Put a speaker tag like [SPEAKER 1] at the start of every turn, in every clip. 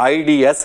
[SPEAKER 1] IDS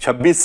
[SPEAKER 1] 26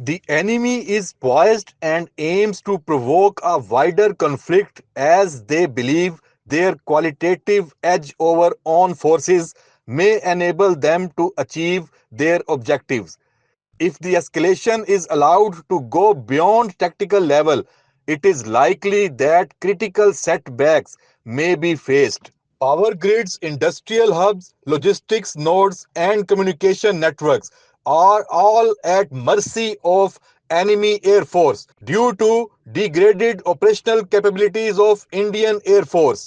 [SPEAKER 1] The enemy is poised and aims to provoke a wider conflict as they believe their qualitative edge over on forces may enable them to achieve their objectives. If the escalation is allowed to go beyond tactical level, it is likely that critical setbacks may be faced. Power grids, industrial hubs, logistics nodes, and communication networks are all at mercy of enemy air force due to degraded operational capabilities of Indian Air Force.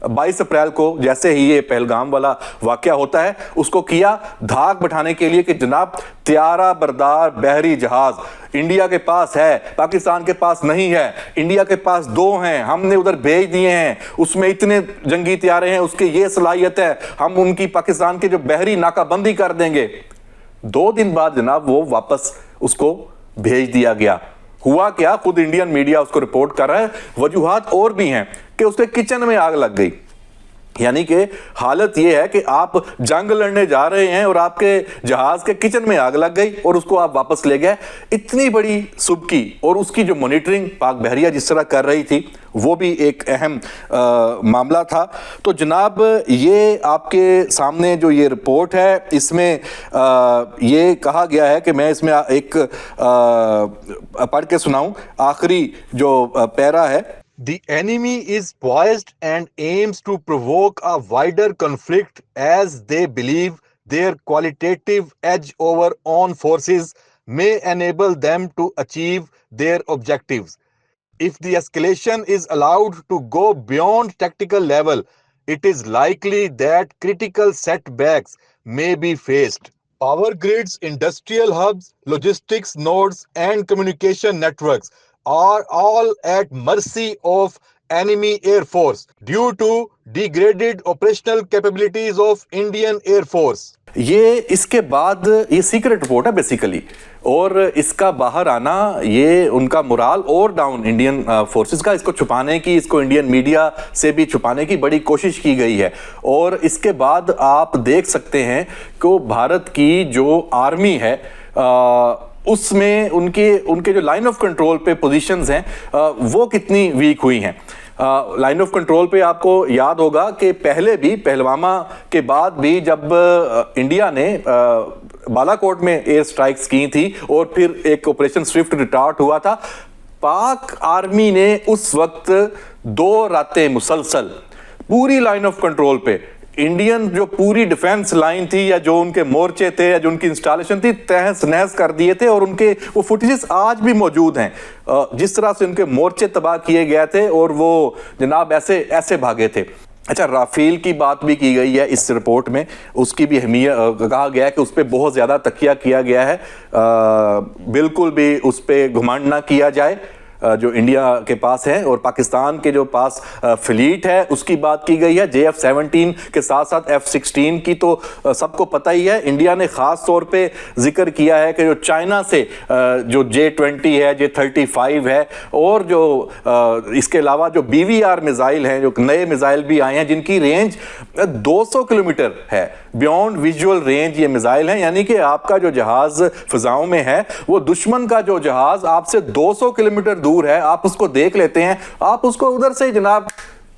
[SPEAKER 1] 22 April کو جیسے ہی یہ پہلگام والا واقعہ ہوتا ہے اس کو کیا دھاک بٹھانے کے لیے کہ جناب طیارہ بردار بحری جہاز انڈیا کے پاس ہے، پاکستان کے پاس نہیں ہے، انڈیا کے پاس 2 ہیں، ہم نے ادھر بھیج دیے ہیں، اس میں اتنے جنگی طیارے ہیں، اس کی یہ صلاحیت ہے، ہم ان کی پاکستان کے جو بحری ناکہ بندی کر دیں گے۔ 2 دن بعد جناب وہ واپس اس کو بھیج دیا گیا۔ ہوا کیا، خود انڈین میڈیا اس کو رپورٹ کر رہا ہے، وجوہات اور بھی ہیں کہ اس کے کچن میں آگ لگ گئی۔ یعنی کہ حالت یہ ہے کہ آپ جنگ لڑنے جا رہے ہیں اور آپ کے جہاز کے کچن میں آگ لگ گئی اور اس کو آپ واپس لے گئے۔ اتنی بڑی سبکی اور اس کی جو مانیٹرنگ پاک بحریہ جس طرح کر رہی تھی وہ بھی ایک اہم معاملہ تھا۔ تو جناب یہ آپ کے سامنے جو یہ رپورٹ ہے اس میں یہ کہا گیا ہے کہ میں اس میں ایک پڑھ کے سناؤں، آخری جو پیرا ہے۔ The enemy is poised and aims to provoke a wider conflict as they believe their qualitative edge over on forces may enable them to achieve their objectives. If the escalation is allowed to go beyond tactical level, it is likely that critical setbacks may be faced. Power grids, industrial hubs, logistics nodes, and communication networks are all at mercy of enemy air force due to degraded operational capabilities of Indian Air Force. یہ اس کے بعد یہ secret report ہے basically, اور اس کا باہر آنا یہ ان کا مورال اور ڈاؤن انڈین فورسز کا، اس کو چھپانے کی، اس کو انڈین میڈیا سے بھی چھپانے کی بڑی کوشش کی گئی ہے۔ اور اس کے بعد آپ دیکھ سکتے ہیں کہ بھارت کی جو آرمی ہے اس میں ان کے جو لائن آف کنٹرول پہ پوزیشنز ہیں وہ کتنی ویک ہوئی ہیں۔ لائن آف کنٹرول پہ آپ کو یاد ہوگا کہ پہلے بھی پہلوامہ کے بعد بھی جب انڈیا نے بالا کوٹ میں ایئر سٹرائکس کی تھی اور پھر ایک آپریشن سوئفٹ ریٹارٹ ہوا تھا، پاک آرمی نے اس وقت 2 راتیں مسلسل پوری لائن آف کنٹرول پہ انڈین جو پوری ڈیفنس لائن تھی یا جو ان کے مورچے تھے یا جو ان کی انسٹالیشن تھی تہس نہس کر دیے تھے، اور ان کے وہ فوٹیجز آج بھی موجود ہیں جس طرح سے ان کے مورچے تباہ کیے گئے تھے اور وہ جناب ایسے بھاگے تھے۔ اچھا، رافیل کی بات بھی کی گئی ہے اس رپورٹ میں، اس کی بھی اہمیت کہا گیا ہے کہ اس پہ بہت زیادہ تکیہ کیا گیا ہے، بالکل بھی اس پہ گھمنڈ نہ کیا جائے جو انڈیا کے پاس ہے، اور پاکستان کے جو پاس فلیٹ ہے اس کی بات کی گئی ہے۔ JF-17 کے ساتھ ساتھ F-16 کی تو سب کو پتہ ہی ہے۔ انڈیا نے خاص طور پہ ذکر کیا ہے کہ جو چائنا سے جو J-20 ہے، J-35 ہے، اور جو اس کے علاوہ جو BVR میزائل ہیں، جو نئے میزائل بھی آئے ہیں جن کی رینج 200 کلومیٹر ہے، بیونڈ ویژول رینج یہ میزائل ہیں، یعنی کہ آپ کا جو جہاز فضاؤں میں ہے وہ دشمن کا جو جہاز آپ سے 200 کلومیٹر دور ہے، آپ اس کو دیکھ لیتے ہیں، آپ اس کو ادھر سے جناب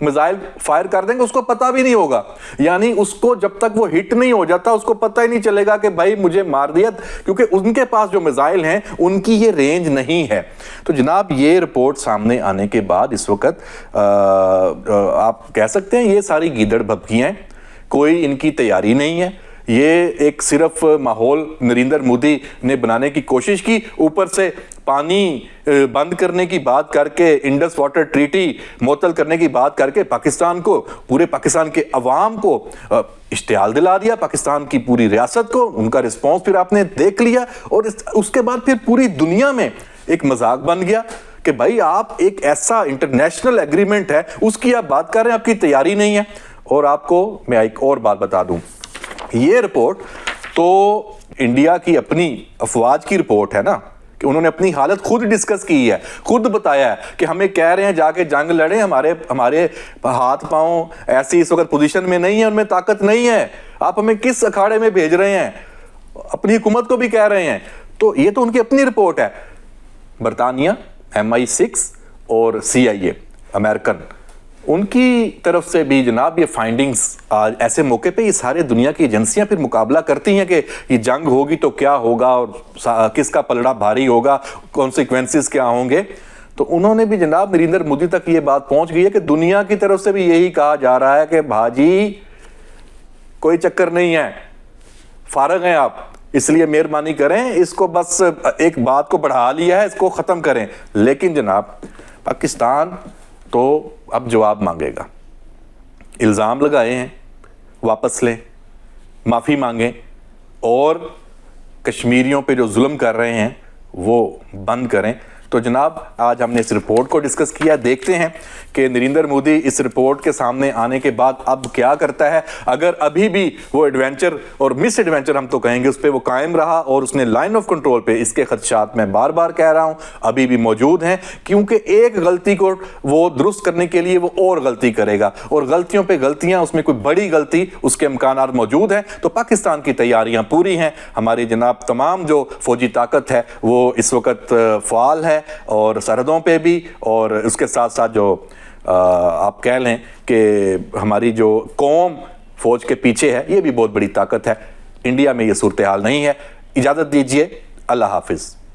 [SPEAKER 1] میزائل فائر کر دیں گے، اس کو پتہ بھی نہیں ہوگا، یعنی اس کو جب تک وہ ہٹ نہیں ہو جاتا اس کو پتہ ہی نہیں چلے گا کہ بھائی مجھے مار دیا، کیونکہ ان کے پاس جو میزائل ہیں ان کی یہ رینج نہیں ہے۔ تو جناب یہ رپورٹ سامنے آنے کے بعد اس وقت آپ کہہ سکتے ہیں یہ ساری گیدڑ بھبکیاں ہیں، کوئی ان کی تیاری نہیں ہے، یہ ایک صرف ماحول نریندر مودی نے بنانے کی کوشش کی، اوپر سے پانی بند کرنے کی بات کر کے، انڈس واٹر ٹریٹی معطل کرنے کی بات کر کے پاکستان کو، پورے پاکستان کے عوام کو اشتعال دلا دیا، پاکستان کی پوری ریاست کو، ان کا رسپانس پھر آپ نے دیکھ لیا، اور اس کے بعد پھر پوری دنیا میں ایک مذاق بن گیا کہ بھائی آپ ایک ایسا انٹرنیشنل ایگریمنٹ ہے اس کی آپ بات کر رہے ہیں، آپ کی تیاری نہیں ہے۔ اور آپ کو میں ایک اور بات بتا دوں، یہ رپورٹ تو انڈیا کی اپنی افواج کی رپورٹ ہے نا، کہ انہوں نے اپنی حالت خود ڈسکس کی ہے، خود بتایا ہے کہ ہمیں کہہ رہے ہیں جا کے جنگ لڑیں، ہمارے ہاتھ پاؤں ایسی اس وقت پوزیشن میں نہیں ہے، ان میں طاقت نہیں ہے، آپ ہمیں کس اکھاڑے میں بھیج رہے ہیں، اپنی حکومت کو بھی کہہ رہے ہیں۔ تو یہ تو ان کی اپنی رپورٹ ہے۔ برطانیہ، MI6 اور CIA امریکن، ان کی طرف سے بھی جناب یہ فائنڈنگز ایسے موقع پہ یہ سارے دنیا کی ایجنسیاں پھر مقابلہ کرتی ہیں کہ یہ جنگ ہوگی تو کیا ہوگا اور کس کا پلڑا بھاری ہوگا، کانسیکوینسز کیا ہوں گے۔ تو انہوں نے بھی جناب نریندر مودی تک یہ بات پہنچ گئی ہے کہ دنیا کی طرف سے بھی یہی کہا جا رہا ہے کہ بھاجی کوئی چکر نہیں ہے، فارغ ہیں آپ، اس لیے مہربانی کریں، اس کو بس ایک بات کو بڑھا لیا ہے، اس کو ختم کریں۔ لیکن جناب پاکستان تو اب جواب مانگے گا، الزام لگائے ہیں واپس لیں, معافی مانگیں, اور کشمیریوں پہ جو ظلم کر رہے ہیں وہ بند کریں. تو جناب آج ہم نے اس رپورٹ کو ڈسکس کیا. دیکھتے ہیں کہ نریندر مودی اس رپورٹ کے سامنے آنے کے بعد اب کیا کرتا ہے. اگر ابھی بھی وہ ایڈوینچر اور مس ایڈوینچر ہم تو کہیں گے اس پہ وہ قائم رہا, اور اس نے لائن آف کنٹرول پہ, اس کے خدشات میں بار بار کہہ رہا ہوں ابھی بھی موجود ہیں, کیونکہ ایک غلطی کو وہ درست کرنے کے لیے وہ اور غلطی کرے گا, اور غلطیوں پہ غلطیاں, اس میں کوئی بڑی غلطی اس کے امکانات موجود ہیں. تو پاکستان کی تیاریاں پوری ہیں. ہماری جناب تمام جو فوجی طاقت ہے وہ اس وقت فعال ہے, اور سرحدوں پہ بھی, اور اس کے ساتھ ساتھ جو آپ کہہ لیں کہ ہماری جو قوم فوج کے پیچھے ہے, یہ بھی بہت بڑی طاقت ہے. انڈیا میں یہ صورتحال نہیں ہے. اجازت دیجیے, اللہ حافظ.